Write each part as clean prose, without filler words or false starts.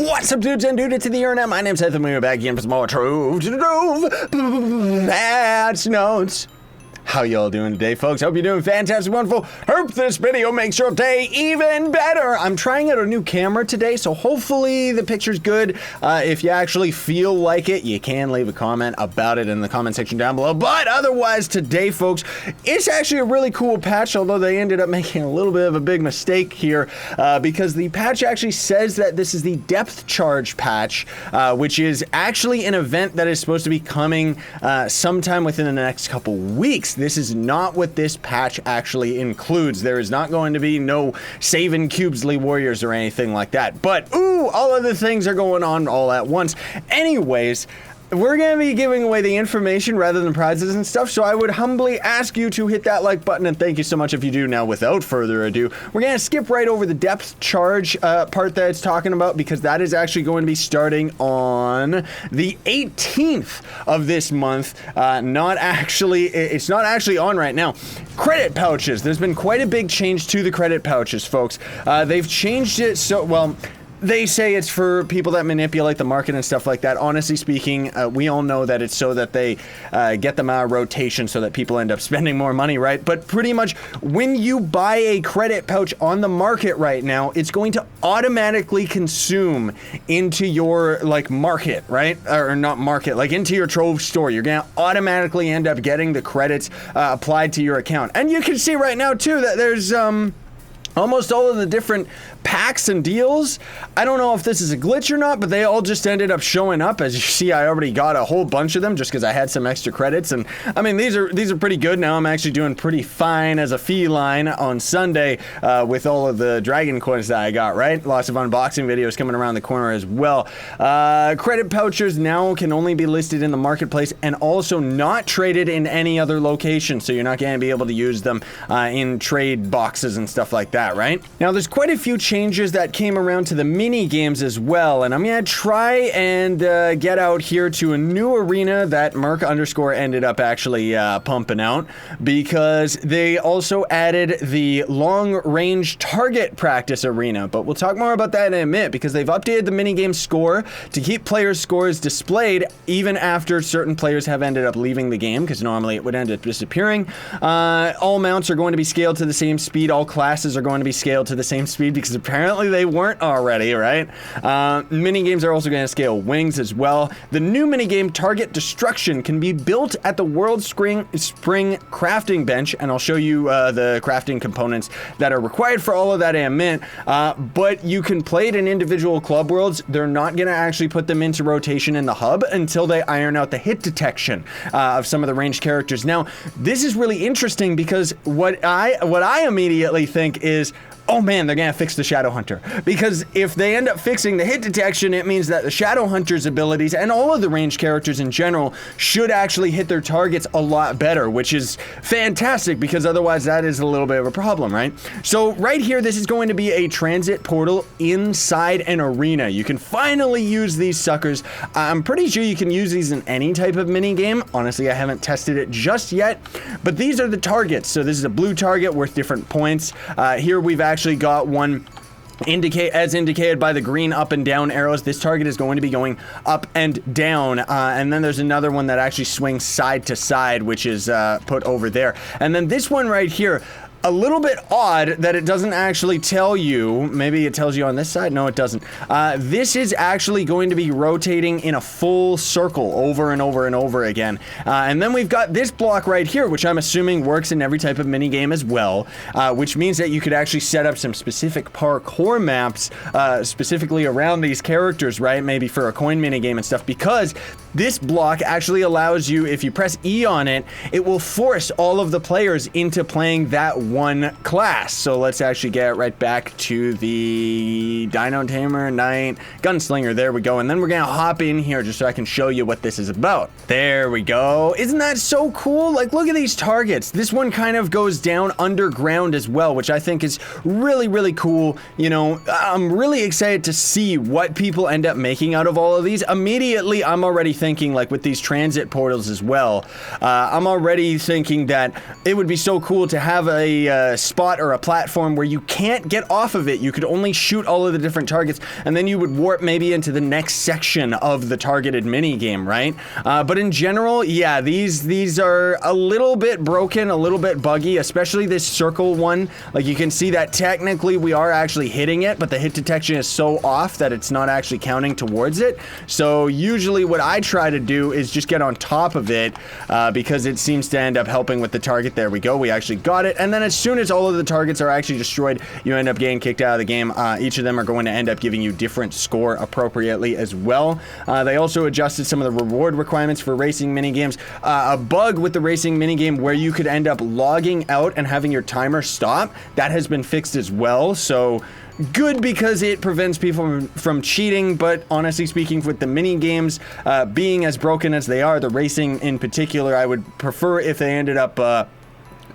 What's up, dudes and dudes to the internet? My name's Seth, and we're back again for some more Trove Patch Notes. How y'all doing today, folks? Hope you're doing fantastic, wonderful. Hope this video makes your day even better. I'm trying out a new camera today, so hopefully the picture's good. If you actually feel like it, you can leave a comment about it in the comment section down below. But otherwise, today, folks, it's actually a really cool patch, although they ended up making a little bit of a big mistake here, because the patch actually says that this is the depth charge patch, which is actually an event that is supposed to be coming sometime within the next couple weeks. This is not what this patch actually includes. There is not going to be no saving Cubesley Warriors or anything like that. But, ooh, all of the things are going on all at once. Anyways, we're going to be giving away the information rather than prizes and stuff, so I would humbly ask you to hit that like button, and thank you so much if you do. Now, without further ado, we're going to skip right over the depth charge part that it's talking about, because that is actually going to be starting on the 18th of this month. It's not actually on right now. Credit pouches. There's been quite a big change to the credit pouches, folks. They've changed it so, well, they say it's for people that manipulate the market and stuff like that. Honestly speaking, we all know that it's so that they get them out of rotation so that people end up spending more money, right? But pretty much when you buy a credit pouch on the market right now, it's going to automatically consume into your market, right? Or not market, like into your Trove store. You're going to automatically end up getting the credits applied to your account. And you can see right now too that there's almost all of the different packs and deals. I don't know if this is a glitch or not, but they all just ended up showing up. As you see, I already got a whole bunch of them just because I had some extra credits, and I mean these are pretty good. Now I'm actually doing pretty fine as a feline on Sunday with all of the dragon coins that I got, right? Lots of unboxing videos coming around the corner as well. Credit pouches now can only be listed in the marketplace and also not traded in any other location, so you're not going to be able to use them in trade boxes and stuff like that, right? Now there's quite a few changes that came around to the mini games as well, and I'm gonna try and get out here to a new arena that Merc _ ended up actually pumping out, because they also added the long range target practice arena. But we'll talk more about that in a minute, because they've updated the mini game score to keep players' scores displayed even after certain players have ended up leaving the game, because normally it would end up disappearing. All mounts are going to be scaled to the same speed. All classes are going to be scaled to the same speed, because apparently they weren't already, right? Mini games are also going to scale wings as well. The new minigame Target Destruction can be built at the World Spring crafting bench, and I'll show you the crafting components that are required for all of that in a minute. But you can play it in individual club worlds. They're not going to actually put them into rotation in the hub until they iron out the hit detection of some of the ranged characters. Now, this is really interesting, because what I immediately think is, oh man, they're gonna fix the Shadow Hunter. Because if they end up fixing the hit detection, it means that the Shadow Hunter's abilities and all of the ranged characters in general should actually hit their targets a lot better, which is fantastic, because otherwise that is a little bit of a problem, right? So right here, this is going to be a transit portal inside an arena. You can finally use these suckers. I'm pretty sure you can use these in any type of mini game. Honestly, I haven't tested it just yet, but these are the targets. So this is a blue target worth different points. Here we've actually got one as indicated by the green up and down arrows. This target is going to be going up and down, and then there's another one that actually swings side to side, which is put over there. And then this one right here, a little bit odd that it doesn't actually tell you. Maybe it tells you on this side. No, it doesn't. This is actually going to be rotating in a full circle over and over and over again. And then we've got this block right here, which I'm assuming works in every type of mini game as well, which means that you could actually set up some specific parkour maps specifically around these characters, right? Maybe for a coin mini game and stuff, because this block actually allows you, if you press E on it, it will force all of the players into playing that one class. So let's actually get right back to the Dino Tamer, Knight, Gunslinger. There we go. And then we're going to hop in here just so I can show you what this is about. There we go. Isn't that so cool? Like, look at these targets. This one kind of goes down underground as well, which I think is really, really cool. You know, I'm really excited to see what people end up making out of all of these. Immediately, I'm already thinking, like with these transit portals as well, I'm already thinking that it would be so cool to have a a spot or a platform where you can't get off of it. You could only shoot all of the different targets, and then you would warp maybe into the next section of the targeted mini game, right? But in general, yeah, these are a little bit broken, a little bit buggy, especially this circle one. Like, you can see that technically we are actually hitting it, but the hit detection is so off that it's not actually counting towards it. So usually what I try to do is just get on top of it, because it seems to end up helping with the target. There we go, we actually got it. And then as soon as all of the targets are actually destroyed, you end up getting kicked out of the game. Each of them are going to end up giving you different score appropriately as well. They also adjusted some of the reward requirements for racing minigames. A bug with the racing minigame where you could end up logging out and having your timer stop, that has been fixed as well. So good, because it prevents people from cheating, but honestly speaking, with the mini games being as broken as they are, the racing in particular, I would prefer if they ended up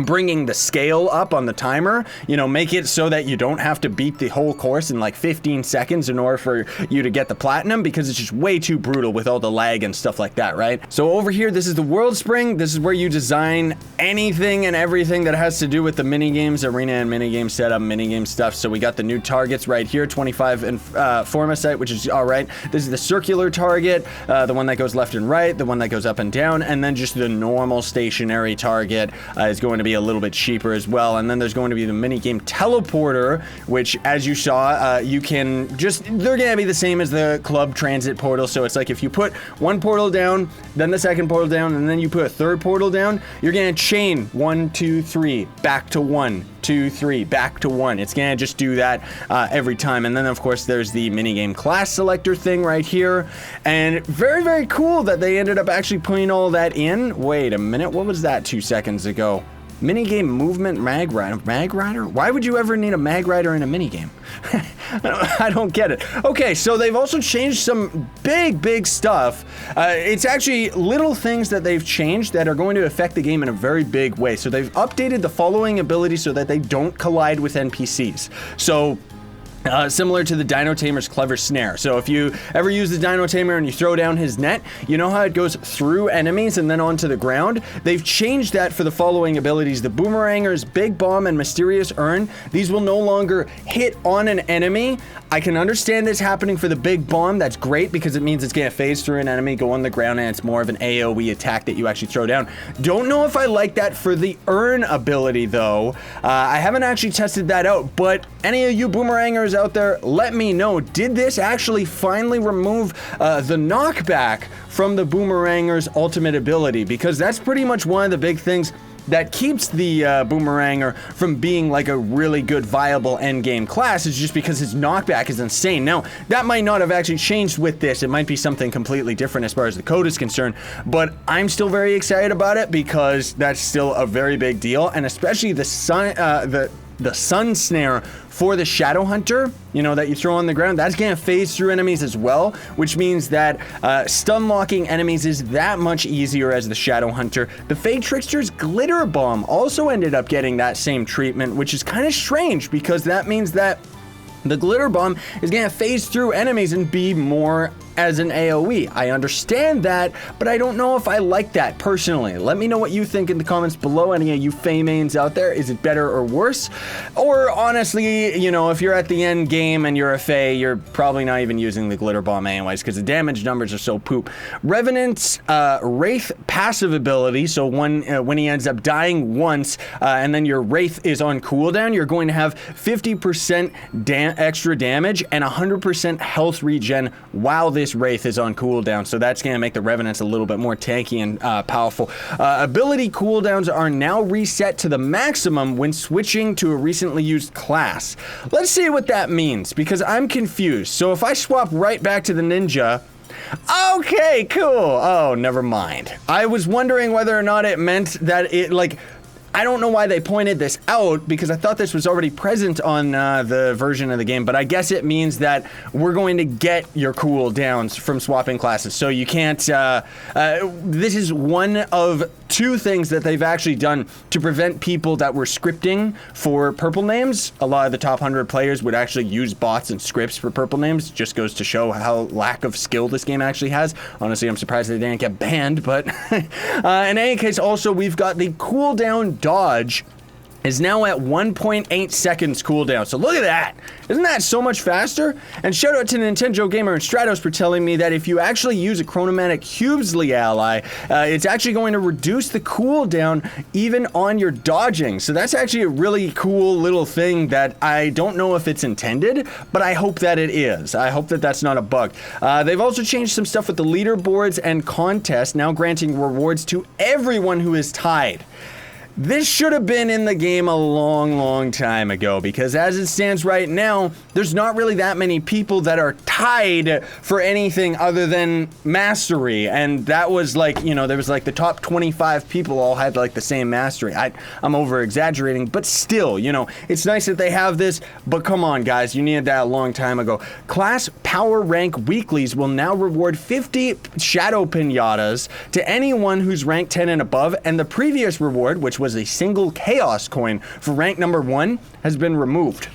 bringing the scale up on the timer, you know, make it so that you don't have to beat the whole course in like 15 seconds in order for you to get the platinum, because it's just way too brutal with all the lag and stuff like that, right? So over here, this is the World Spring. This is where you design anything and everything that has to do with the mini games, arena and mini game setup, mini game stuff. So we got the new targets right here, 25 and Formosite, which is all right. This is the circular target, the one that goes left and right, the one that goes up and down, and then just the normal stationary target is going to be a little bit cheaper as well. And then there's going to be the minigame teleporter, which, as you saw, you can just, they're gonna be the same as the club transit portal. So it's like if you put one portal down, then the second portal down, and then you put a third portal down, you're gonna chain 1, 2, 3 back to 1, 2, 3 back to 1. It's gonna just do that every time. And then of course there's the minigame class selector thing right here, and very, very cool that they ended up actually putting all that in. Wait a minute, what was that 2 seconds ago? Minigame movement mag rider. Mag rider? Why would you ever need a mag rider in a minigame? I don't get it. Okay, so they've also changed some big stuff. It's actually little things that they've changed that are going to affect the game in a very big way. So they've updated the following abilities so that they don't collide with NPCs. So similar to the Dino Tamer's Clever Snare. So if you ever use the Dino Tamer and you throw down his net, you know how it goes through enemies and then onto the ground? They've changed that for the following abilities. The Boomeranger's Big Bomb and Mysterious Urn. These will no longer hit on an enemy. I can understand this happening for the Big Bomb. That's great because it means it's going to phase through an enemy, go on the ground, and it's more of an AoE attack that you actually throw down. Don't know if I like that for the Urn ability though. I haven't actually tested that out, but any of you Boomerangers out there, let me know. Did this actually finally remove the knockback from the Boomeranger's ultimate ability? Because that's pretty much one of the big things that keeps the Boomeranger from being like a really good viable endgame class, is just because his knockback is insane. Now, that might not have actually changed with this. It might be something completely different as far as the code is concerned, but I'm still very excited about it because that's still a very big deal, and especially the sun snare for the Shadow Hunter, you know, that you throw on the ground, that's gonna phase through enemies as well, which means that stun locking enemies is that much easier as the Shadow Hunter. The Fade Trickster's Glitter Bomb also ended up getting that same treatment, which is kind of strange because that means that the Glitter Bomb is gonna phase through enemies and be more as an AoE. I understand that, but I don't know if I like that personally. Let me know what you think in the comments below. Any of you Fae mains out there, is it better or worse? Or honestly, you know, if you're at the end game and you're a Fae, you're probably not even using the Glitter Bomb anyways, because the damage numbers are so poop. Revenant's Wraith passive ability, so when he ends up dying once, and then your Wraith is on cooldown, you're going to have 50% extra damage and 100% health regen while this Wraith is on cooldown, so that's gonna make the Revenants a little bit more tanky and powerful. Ability cooldowns are now reset to the maximum when switching to a recently used class. Let's see what that means, because I'm confused. So if I swap right back to the Ninja, okay, cool. Oh, never mind. I was wondering whether or not it meant that it, like, I don't know why they pointed this out, because I thought this was already present on the version of the game, but I guess it means that we're going to get your cooldowns from swapping classes. So you can't, this is one of two things that they've actually done to prevent people that were scripting for purple names. A lot of the top 100 players would actually use bots and scripts for purple names. Just goes to show how lack of skill this game actually has. Honestly, I'm surprised they didn't get banned, but in any case, also we've got the cooldown dodge is now at 1.8 seconds cooldown. So look at that. Isn't that so much faster? And shout out to Nintendo Gamer and Stratos for telling me that if you actually use a Chronomatic Hubesley ally, it's actually going to reduce the cooldown even on your dodging. So that's actually a really cool little thing that I don't know if it's intended, but I hope that it is. I hope that that's not a bug. They've also changed some stuff with the leaderboards and contests, now granting rewards to everyone who is tied. This should have been in the game a long time ago, because as it stands right now, there's not really that many people that are tied for anything other than mastery. And that was like, you know, there was like the top 25 people all had like the same mastery. I'm over exaggerating, but still, you know, it's nice that they have this, but come on guys, you needed that a long time ago. Class Power Rank Weeklies will now reward 50 Shadow Pinatas to anyone who's rank 10 and above, and the previous reward, which was a single Chaos coin for rank number 1, has been removed.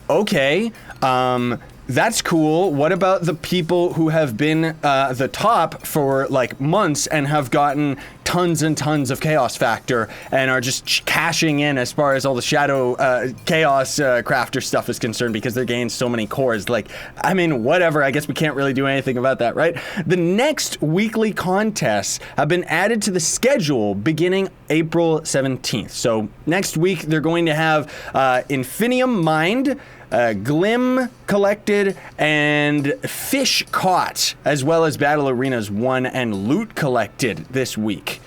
Okay, that's cool. What about the people who have been the top for like months and have gotten tons and tons of Chaos Factor and are just cashing in as far as all the Shadow Chaos Crafter stuff is concerned because they're gaining so many cores? Like, I mean, whatever. I guess we can't really do anything about that, right? The next weekly contests have been added to the schedule beginning April 17th. So next week, they're going to have Infinium Mind, Glim collected, and Fish caught, as well as Battle Arenas 1 and Loot collected this week.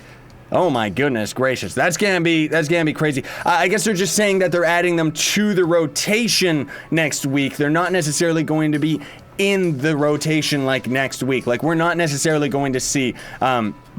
Oh my goodness gracious, that's gonna be crazy. I guess they're just saying that they're adding them to the rotation next week. They're not necessarily going to be in the rotation like next week. Like, we're not necessarily going to see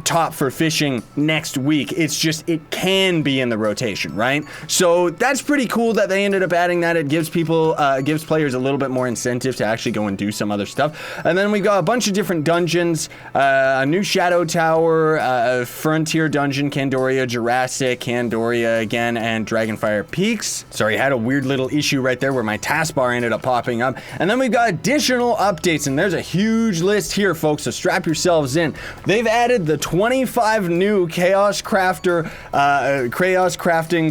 top for fishing next week. It's just, it can be in the rotation, right? So that's pretty cool that they ended up adding that. It gives people, gives players a little bit more incentive to actually go and do some other stuff. And then we've got a bunch of different dungeons, a new Shadow Tower, a Frontier Dungeon, Candoria Jurassic, Candoria again, and Dragonfire Peaks. Sorry, I had a weird little issue right there where my taskbar ended up popping up. And then we've got additional updates, and there's a huge list here, folks, so strap yourselves in. They've added the 25 new Chaos Crafting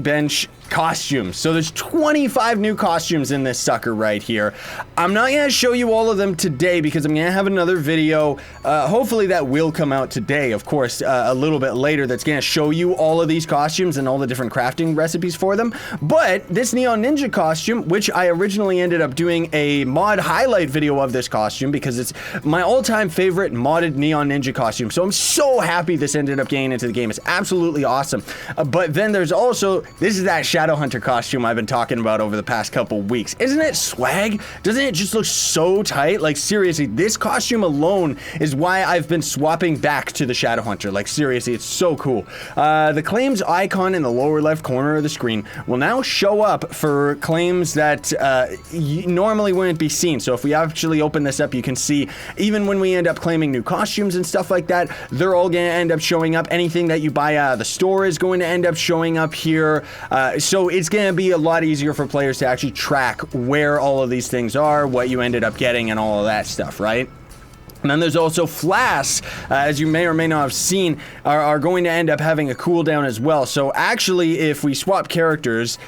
Bench costumes. So there's 25 new costumes in this sucker right here. I'm not going to show you all of them today because I'm going to have another video, hopefully that will come out today, of course, a little bit later, that's going to show you all of these costumes and all the different crafting recipes for them. But this Neon Ninja costume, which I originally ended up doing a mod highlight video of this costume because it's my all-time favorite modded Neon Ninja costume. So I'm so happy this ended up getting into the game. It's absolutely awesome. But then there's also, this is that Shadow Hunter costume I've been talking about over the past couple weeks. Isn't it swag? Doesn't it just look so tight? Like, seriously, this costume alone is why I've been swapping back to the Shadow Hunter. Like, seriously, it's so cool. The claims icon in the lower left corner of the screen will now show up for claims that normally wouldn't be seen. So if we actually open this up, you can see even when we end up claiming new costumes and stuff like that, they're all going to end up showing up. Anything that you buy out of the store is going to end up showing up here. So it's going to be a lot easier for players to actually track where all of these things are, what you ended up getting, and all of that stuff, right? And then there's also flasks, as you may or may not have seen, are going to end up having a cooldown as well. So actually, if we swap characters,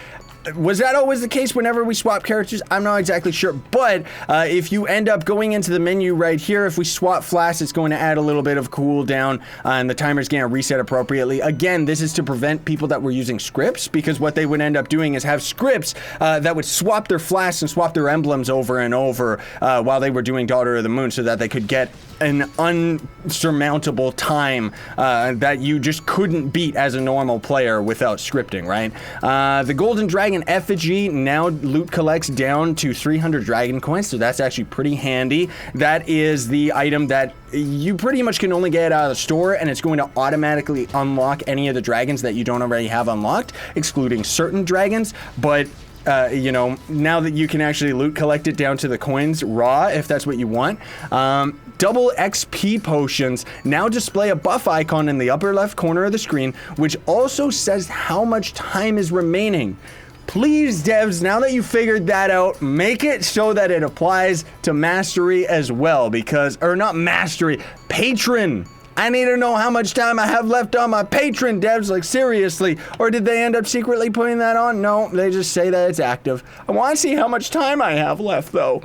was that always the case whenever we swap characters? I'm not exactly sure, but if you end up going into the menu right here, if we swap flasks, it's going to add a little bit of cooldown, and the timer's going to reset appropriately. Again, this is to prevent people that were using scripts, because what they would end up doing is have scripts that would swap their flasks and swap their emblems over and over while they were doing Daughter of the Moon, so that they could get an unsurmountable time that you just couldn't beat as a normal player without scripting, right? The Golden Dragon Effigy now loot collects down to 300 dragon coins, so that's actually pretty handy. That is the item that you pretty much can only get out of the store, and it's going to automatically unlock any of the dragons that you don't already have unlocked, excluding certain dragons. But you know, now that you can actually loot collect it down to the coins raw, if that's what you want. Double XP potions now display a buff icon in the upper left corner of the screen, which also says how much time is remaining. Please, devs, now that you figured that out, make it so that it applies to Mastery as well, because, or not Mastery, Patron. I need to know how much time I have left on my patron, devs. Like, seriously. Or did they end up secretly putting that on? No, they just say that it's active. I want to see how much time I have left, though.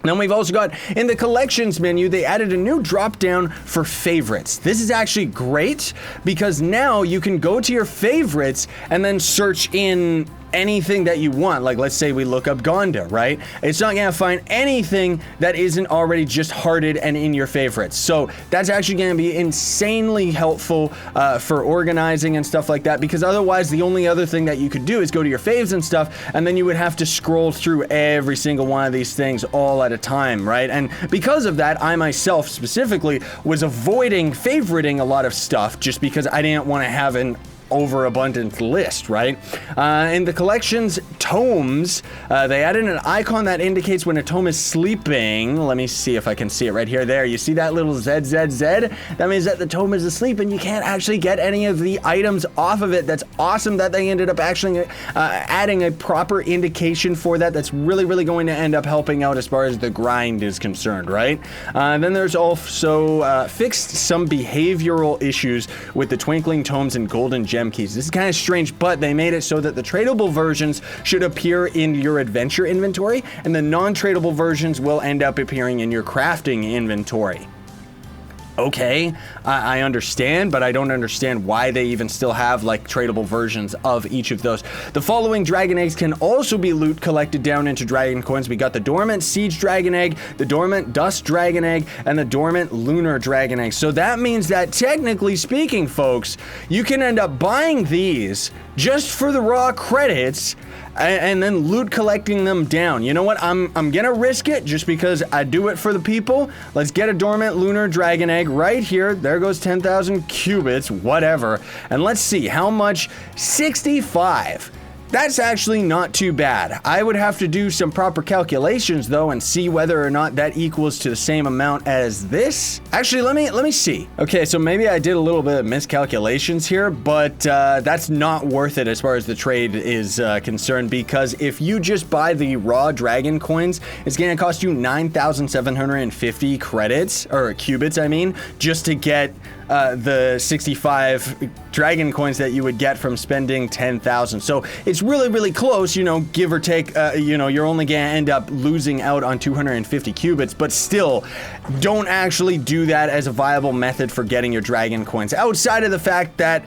Then we've also got, in the collections menu, they added a new drop down for favorites. This is actually great because now you can go to your favorites and then search in anything that you want. Like, let's say we look up Gonda, right? It's not gonna find anything that isn't already just hearted and in your favorites. So that's actually gonna be insanely helpful for organizing and stuff like that, because otherwise the only other thing that you could do is go to your faves and stuff, and then you would have to scroll through every single one of these things all at a time, right? And because of that, I myself specifically was avoiding favoriting a lot of stuff just because I didn't want to have an overabundant list, right? In the collections tomes, they added an icon that indicates when a tome is sleeping. Let me see if I can see it right here. There, you see that little ZZZ? That means that the tome is asleep and you can't actually get any of the items off of it. That's awesome that they ended up actually adding a proper indication for that. That's really, really going to end up helping out as far as the grind is concerned, right? Then there's also fixed some behavioral issues with the twinkling tomes and golden gem keys. This is kind of strange, but they made it so that the tradable versions should appear in your adventure inventory, and the non-tradable versions will end up appearing in your crafting inventory. Okay, I understand, but I don't understand why they even still have like tradable versions of each of those. The following dragon eggs can also be loot collected down into dragon coins. We got the dormant siege dragon egg, the dormant dust dragon egg, and the dormant lunar dragon egg. So that means that technically speaking, folks, you can end up buying these just for the raw credits and then loot collecting them down. You know what? I'm gonna risk it just because I do it for the people. Let's get a dormant lunar dragon egg right here. There goes 10,000 cubits, whatever. And let's see how much. 65. That's actually not too bad. I would have to do some proper calculations though and see whether or not that equals to the same amount as this. Actually, let me see. Okay, so maybe I did a little bit of miscalculations here, but that's not worth it as far as the trade is concerned, because if you just buy the raw dragon coins, it's gonna cost you 9,750 credits, or cubits, I mean, just to get the 65 dragon coins that you would get from spending 10,000. So it's really, really close, you know, give or take. You know, you're only gonna end up losing out on 250 cubits, but still, don't actually do that as a viable method for getting your dragon coins. Outside of the fact that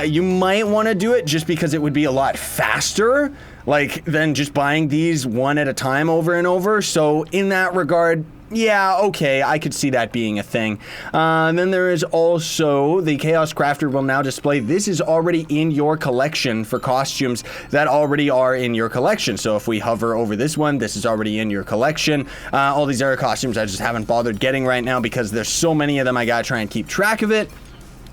you might want to do it just because it would be a lot faster, like, than just buying these one at a time over and over. So in that regard, yeah, okay, I could see that being a thing. Then there is also the Chaos Crafter will now display. This is already in your collection for costumes that already are in your collection. So if we hover over this one, this is already in your collection. All these other costumes I just haven't bothered getting right now because there's so many of them, I gotta try and keep track of it.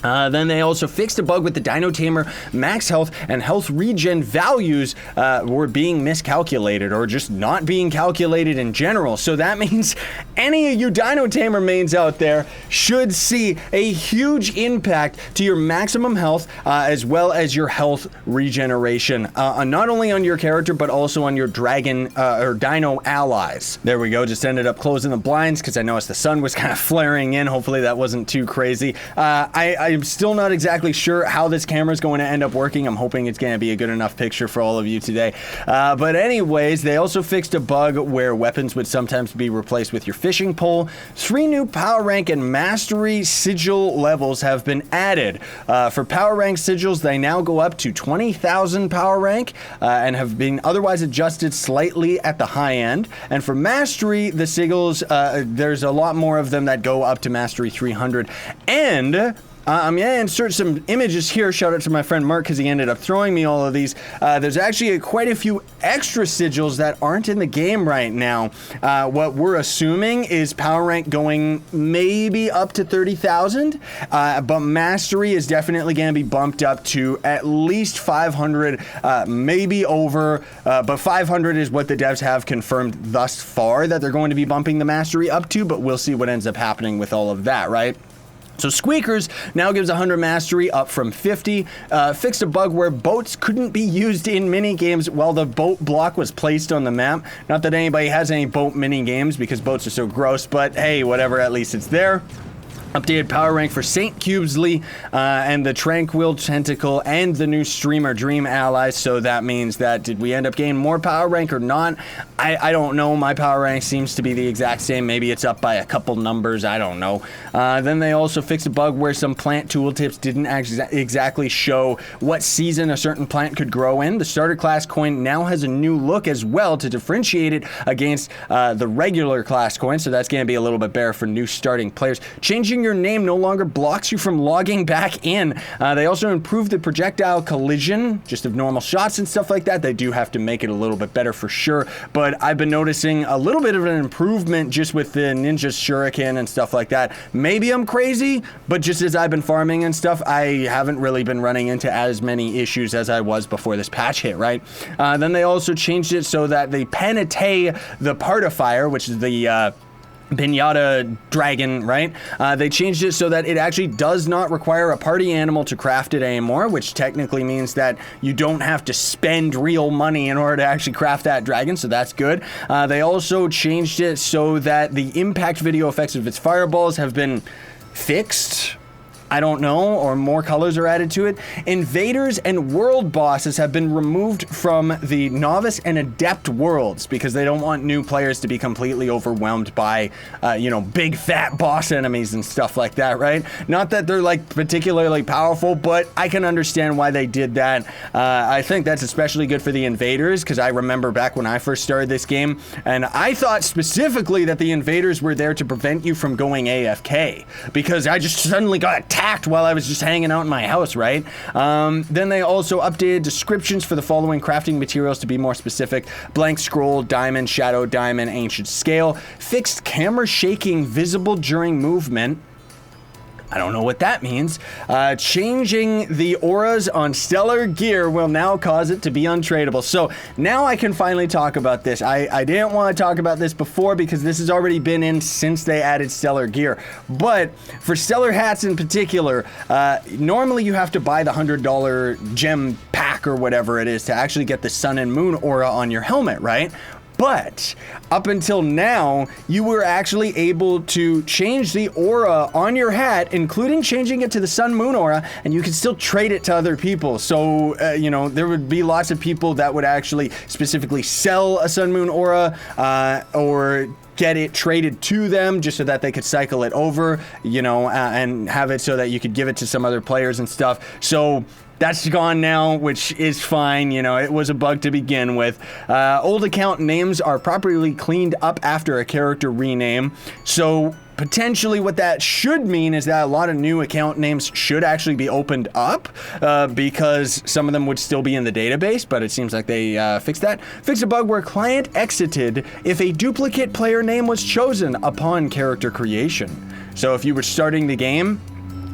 Then they also fixed a bug with the Dino Tamer max health and health regen values were being miscalculated or just not being calculated in general. So that means any of you Dino Tamer mains out there should see a huge impact to your maximum health as well as your health regeneration, not only on your character but also on your dragon or dino allies. There we go, just ended up closing the blinds because I noticed the sun was kind of flaring in. Hopefully that wasn't too crazy. I'm still not exactly sure how this camera is going to end up working. I'm hoping it's going to be a good enough picture for all of you today. But anyways, they also fixed a bug where weapons would sometimes be replaced with your fishing pole. 3 new power rank and mastery sigil levels have been added. For power rank sigils, they now go up to 20,000 power rank and have been otherwise adjusted slightly at the high end. And for mastery, the sigils, there's a lot more of them that go up to mastery 300. And I'm going to insert some images here. Shout out to my friend Mark because he ended up throwing me all of these. There's actually quite a few extra sigils that aren't in the game right now. What we're assuming is power rank going maybe up to 30,000, but mastery is definitely going to be bumped up to at least 500, maybe over, but 500 is what the devs have confirmed thus far that they're going to be bumping the mastery up to, but we'll see what ends up happening with all of that, right? So Squeakers now gives 100 mastery up from 50. Fixed a bug where boats couldn't be used in mini-games while the boat block was placed on the map. Not that anybody has any boat mini-games because boats are so gross, but hey, whatever, at least it's there. Updated power rank for St. Cubesley and the Tranquil Tentacle and the new streamer Dream Allies. So that means that did we end up gaining more power rank or not? I don't know. My power rank seems to be the exact same. Maybe it's up by a couple numbers. I don't know. Then they also fixed a bug where some plant tooltips didn't exactly show what season a certain plant could grow in. The starter class coin now has a new look as well to differentiate it against the regular class coin. So that's going to be a little bit better for new starting players. Changing your name no longer blocks you from logging back in. They also improved the projectile collision, just of normal shots and stuff like that. They do have to make it a little bit better for sure, but I've been noticing a little bit of an improvement just with the ninja shuriken and stuff like that. Maybe I'm crazy, but just as I've been farming and stuff, I haven't really been running into as many issues as I was before this patch hit, right? Then they also changed it so that the Penite, the Partifier, which is the Pinata dragon, right? They changed it so that it actually does not require a party animal to craft it anymore, which technically means that you don't have to spend real money in order to actually craft that dragon, so that's good. They also changed it so that the impact video effects of its fireballs have been fixed. I don't know, or more colors are added to it. Invaders and world bosses have been removed from the novice and adept worlds because they don't want new players to be completely overwhelmed by, big fat boss enemies and stuff like that, right? Not that they're like particularly powerful, but I can understand why they did that. I think that's especially good for the invaders because I remember back when I first started this game, and I thought specifically that the invaders were there to prevent you from going AFK because I just suddenly got attacked while I was just hanging out in my house, right? Then they also updated descriptions for the following crafting materials to be more specific: blank scroll, diamond, shadow diamond, ancient scale, fixed camera shaking visible during movement. I don't know what that means. Changing the auras on stellar gear will now cause it to be untradeable. So now I can finally talk about this. I didn't want to talk about this before because this has already been in since they added stellar gear. But for stellar hats in particular, normally you have to buy the $100 gem pack or whatever it is to actually get the sun and moon aura on your helmet, right? But up until now, you were actually able to change the aura on your hat, including changing it to the sun moon aura, and you could still trade it to other people. So, there would be lots of people that would actually specifically sell a sun moon aura or get it traded to them just so that they could cycle it over, and have it so that you could give it to some other players and stuff. So that's gone now, which is fine. It was a bug to begin with. Old account names are properly cleaned up after a character rename. So potentially what that should mean is that a lot of new account names should actually be opened up because some of them would still be in the database, but it seems like they fixed that. Fixed a bug where client exited if a duplicate player name was chosen upon character creation. So if you were starting the game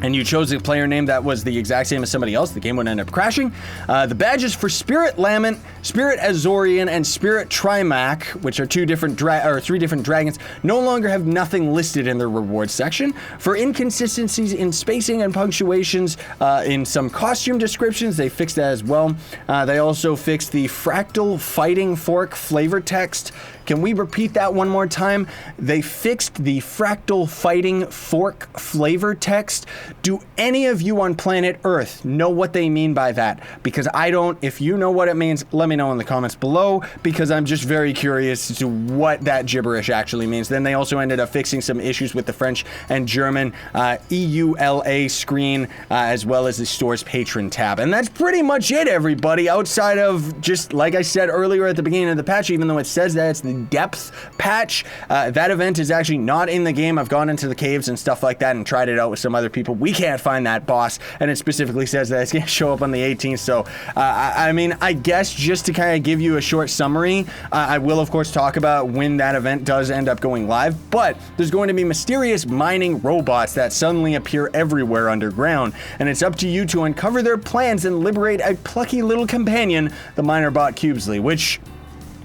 and you chose a player name that was the exact same as somebody else, the game would end up crashing. The badges for Spirit Lament, Spirit Azorian, and Spirit Trimac, which are three different dragons, no longer have nothing listed in their rewards section. For inconsistencies in spacing and punctuations in some costume descriptions, they fixed that as well. They also fixed the Fractal Fighting Fork flavor text. Can we repeat that one more time? They fixed the Fractal Fighting Fork flavor text. Do any of you on planet Earth know what they mean by that? Because I don't. If you know what it means, let me know in the comments below, because I'm just very curious as to what that gibberish actually means. Then they also ended up fixing some issues with the French and German EULA screen, as well as the store's patron tab. And that's pretty much it, everybody, outside of just, like I said earlier at the beginning of the patch, even though it says that it's the depth patch, that event is actually not in the game. I've gone into the caves and stuff like that and tried it out with some other people. We can't find that boss, and it specifically says that it's going to show up on the 18th. So I guess just to kind of give you a short summary, I will of course talk about when that event does end up going live, but there's going to be mysterious mining robots that suddenly appear everywhere underground, and it's up to you to uncover their plans and liberate a plucky little companion, the miner bot Cubesley, which,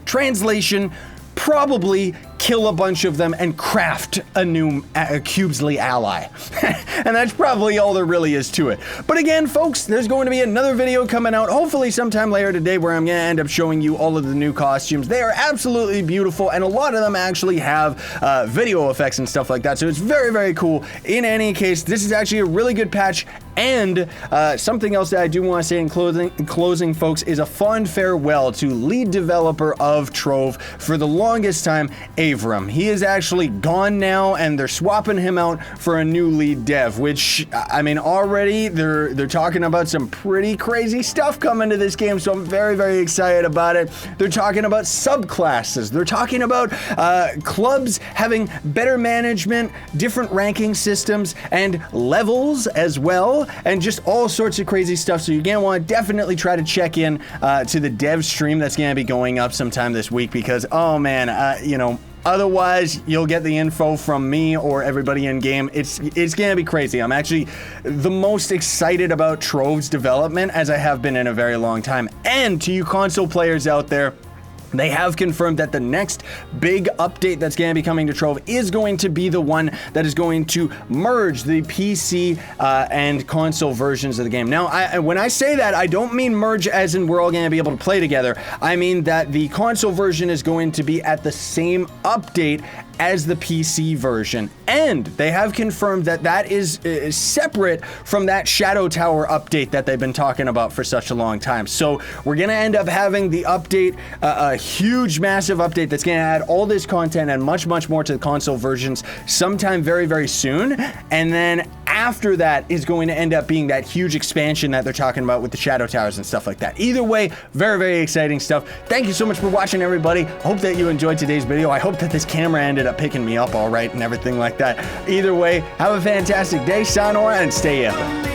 translation, probably kill a bunch of them, and craft a new Cubesley ally. And that's probably all there really is to it. But again, folks, there's going to be another video coming out, hopefully sometime later today, where I'm going to end up showing you all of the new costumes. They are absolutely beautiful, and a lot of them actually have video effects and stuff like that, so it's very, very cool. In any case, this is actually a really good patch, and something else that I do want to say in closing, folks, is a fond farewell to lead developer of Trove for the longest time, Avram. He is actually gone now, and they're swapping him out for a new lead dev, which, I mean, already they're talking about some pretty crazy stuff coming to this game, so I'm very, very excited about it. They're talking about subclasses. They're talking about clubs having better management, different ranking systems, and levels as well, and just all sorts of crazy stuff. So you're gonna want to definitely try to check in to the dev stream that's gonna be going up sometime this week, because oh man, you know, otherwise you'll get the info from me or everybody in game. It's gonna be crazy. I'm actually the most excited about Trove's development as I have been in a very long time. And to you console players out there, they have confirmed that the next big update that's going to be coming to Trove is going to be the one that is going to merge the PC and console versions of the game. Now, when I say that, I don't mean merge as in we're all going to be able to play together. I mean that the console version is going to be at the same update as the PC version, and they have confirmed that that is separate from that Shadow Tower update that they've been talking about for such a long time. So we're gonna end up having the update, a huge, massive update that's gonna add all this content and much, much more to the console versions sometime very, very soon. And then after that is going to end up being that huge expansion that they're talking about with the Shadow Towers and stuff like that. Either way, very, very exciting stuff. Thank you so much for watching, everybody. Hope that you enjoyed today's video. I hope that this camera ended up picking me up all right and everything like that. Either way, have a fantastic day, Sonora, and stay epic.